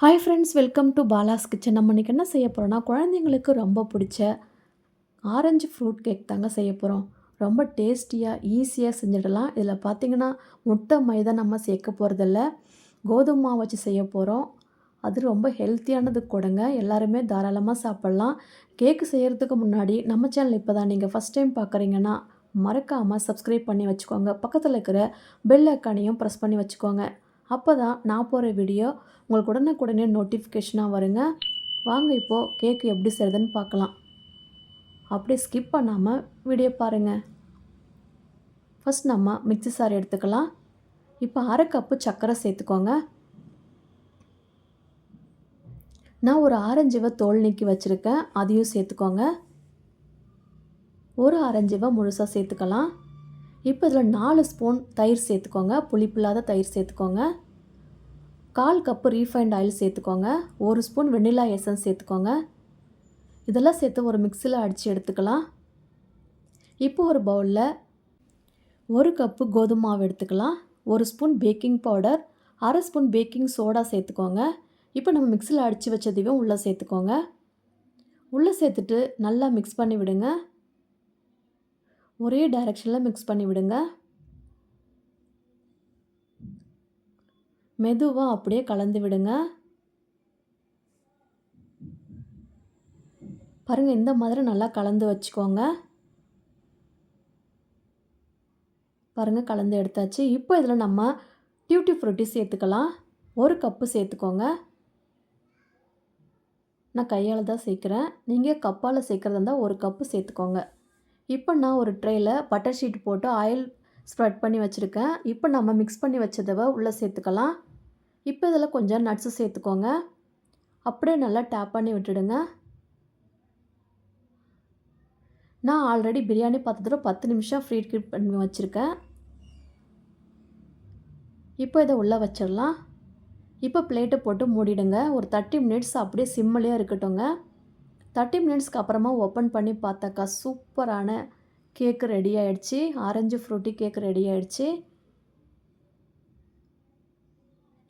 Hi friends, welcome to Bala's kitchen. நம்ம இன்றைக்கி என்ன செய்ய போகிறோன்னா, குழந்தைங்களுக்கு ரொம்ப பிடிச்ச ஆரஞ்சு ஃப்ரூட் கேக் தாங்க செய்ய போகிறோம். ரொம்ப டேஸ்டியாக ஈஸியாக செஞ்சிடலாம். இதில் பார்த்திங்கன்னா முட்டை மைதா நம்ம சேர்க்க போகிறதில்ல, கோதுமை மாவு வச்சு செய்ய போகிறோம். அது ரொம்ப ஹெல்த்தியானது கூடங்க. எல்லாருமே தாராளமாக சாப்பிட்லாம். கேக்கு செய்கிறதுக்கு முன்னாடி நம்ம சேனல் இப்போ தான் நீங்கள் ஃபஸ்ட் டைம் பார்க்குறீங்கன்னா மறக்காமல் சப்ஸ்கிரைப் பண்ணி வச்சுக்கோங்க. பக்கத்தில் இருக்கிற பெல் ஐக்கானையும் ப்ரெஸ் பண்ணி வச்சுக்கோங்க. அப்போ தான் நான் போகிற வீடியோ உங்களுக்கு உடனுக்குடனே நோட்டிஃபிகேஷனாக வருங்க. வாங்க இப்போது கேக்கு எப்படி செய்கிறதுன்னு பார்க்கலாம். அப்படியே ஸ்கிப் பண்ணாமல் வீடியோ பாருங்கள். ஃபஸ்ட் நம்ம மிக்ஸி சார் எடுத்துக்கலாம். இப்போ 1/2 கப்பு சர்க்கரை சேர்த்துக்கோங்க. நான் ஒரு ஆரஞ்சுவை தோல் நீக்கி வச்சுருக்கேன், அதையும் சேர்த்துக்கோங்க. ஒரு ஆரஞ்சுவை முழுசாக சேர்த்துக்கலாம். இப்போ இதில் 4 ஸ்பூன் தயிர் சேர்த்துக்கோங்க. புளிப்பில்லாத தயிர் சேர்த்துக்கோங்க. 1/4 கப்பு ரீஃபைண்ட் ஆயில் சேர்த்துக்கோங்க. 1 ஸ்பூன் வெண்ணிலா எசன்ஸ் சேர்த்துக்கோங்க. இதெல்லாம் சேர்த்து ஒரு மிக்ஸியில் அடித்து எடுத்துக்கலாம். இப்போ ஒரு பவுலில் 1 கப்பு கோதுமை மாவு எடுத்துக்கலாம். 1 spoon baking powder, 1/2 spoon baking soda சேர்த்துக்கோங்க. இப்போ நம்ம மிக்ஸியில் அடித்து வச்சதையும் உள்ளே சேர்த்துக்கோங்க. உள்ளே சேர்த்துட்டு நல்லா மிக்ஸ் பண்ணி விடுங்க. ஒரே டைரெக்ஷனில் மிக்ஸ் பண்ணி விடுங்க. மெதுவாக அப்படியே கலந்து விடுங்க. பாருங்கள், இந்த மாதிரி நல்லா கலந்து வச்சுக்கோங்க. பாருங்கள், கலந்து எடுத்தாச்சு. இப்போ இதில் நம்ம டியூட்டி ஃப்ரூட்டி சேர்த்துக்கலாம். 1 கப்பு சேர்த்துக்கோங்க. நான் கையால் தான் சேர்க்குறேன். நீங்கள் கப்பால் சேர்க்குறதா இருந்தால் 1 கப்பு சேர்த்துக்கோங்க. இப்போ நான் ஒரு ட்ரேயில் பட்டர் ஷீட் போட்டு ஆயில் ஸ்ப்ரெட் பண்ணி வச்சுருக்கேன். இப்போ நம்ம மிக்ஸ் பண்ணி வச்சதை உள்ளே சேர்த்துக்கலாம். இப்போ இதில் கொஞ்சம் நட்ஸு சேர்த்துக்கோங்க. அப்படியே நல்லா டேப் பண்ணி விட்டுடுங்க. நான் ஆல்ரெடி பிரியாணி பாத்திரத்தில் 10 நிமிஷம் ஃப்ரீ ஹீட் பண்ணி வச்சுருக்கேன். இப்போ இதை உள்ளே வச்சிடலாம். இப்போ பிளேட்டை போட்டு மூடிடுங்க. ஒரு 30 மினிட்ஸ் அப்படியே சிம்மிலே இருக்கட்டுங்க. 30 மினிட்ஸ்க்கு அப்புறமா ஓப்பன் பண்ணி பார்த்தாக்கா சூப்பரான கேக்கு ரெடி ஆகிடுச்சு. ஆரஞ்சு ஃப்ரூட்டி கேக்கு ரெடி ஆகிடுச்சு.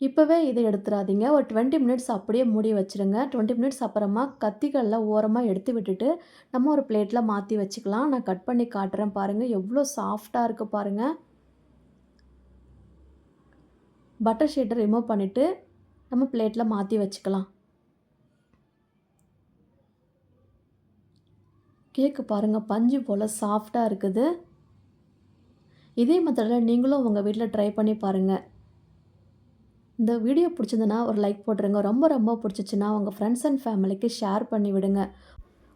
இப்போவே இதை எடுத்துடாதீங்க. ஒரு 20 மினிட்ஸ் அப்படியே மூடி வச்சுருங்க. 20 மினிட்ஸ் அப்புறமா கத்திகளில் ஓரமாக எடுத்து விட்டுட்டு நம்ம ஒரு பிளேட்டில் மாற்றி வச்சுக்கலாம். நான் கட் பண்ணி காட்டுறேன் பாருங்கள், எவ்வளோ சாஃப்டாக இருக்குது பாருங்கள். பட்டர் ஷீட்டை ரிமூவ் பண்ணிவிட்டு நம்ம பிளேட்டில் மாற்றி வச்சுக்கலாம். கேக்கு பாருங்கள், பஞ்சு போல் சாஃப்டாக இருக்குது. இதே மெத்தடில் நீங்களும் உங்கள் வீட்டில் ட்ரை பண்ணி பாருங்கள். இந்த வீடியோ பிடிச்சிருந்துன்னா ஒரு லைக் போட்டுருங்க. ரொம்ப ரொம்ப பிடிச்சிச்சின்னா உங்கள் ஃப்ரெண்ட்ஸ் அண்ட் ஃபேமிலிக்கு ஷேர் பண்ணி விடுங்க.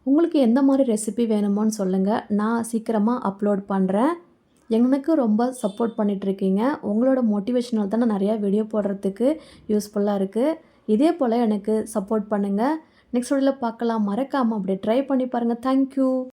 உங்களுக்கு எந்த மாதிரி ரெசிபி வேணுமோன்னு சொல்லுங்கள், நான் சீக்கிரமாக அப்லோட் பண்ணுறேன். எனக்கு ரொம்ப சப்போர்ட் பண்ணிகிட்ருக்கீங்க. உங்களோட மோட்டிவேஷனால் தான் நான் நிறையா வீடியோ போடுறதுக்கு யூஸ்ஃபுல்லாக இருக்குது. இதே போல் எனக்கு சப்போர்ட் பண்ணுங்கள். நெக்ஸ்ட் வீடியோவில் பார்க்கலாம். மறக்காமல் அப்படியே ட்ரை பண்ணி பாருங்கள். தேங்க்யூ.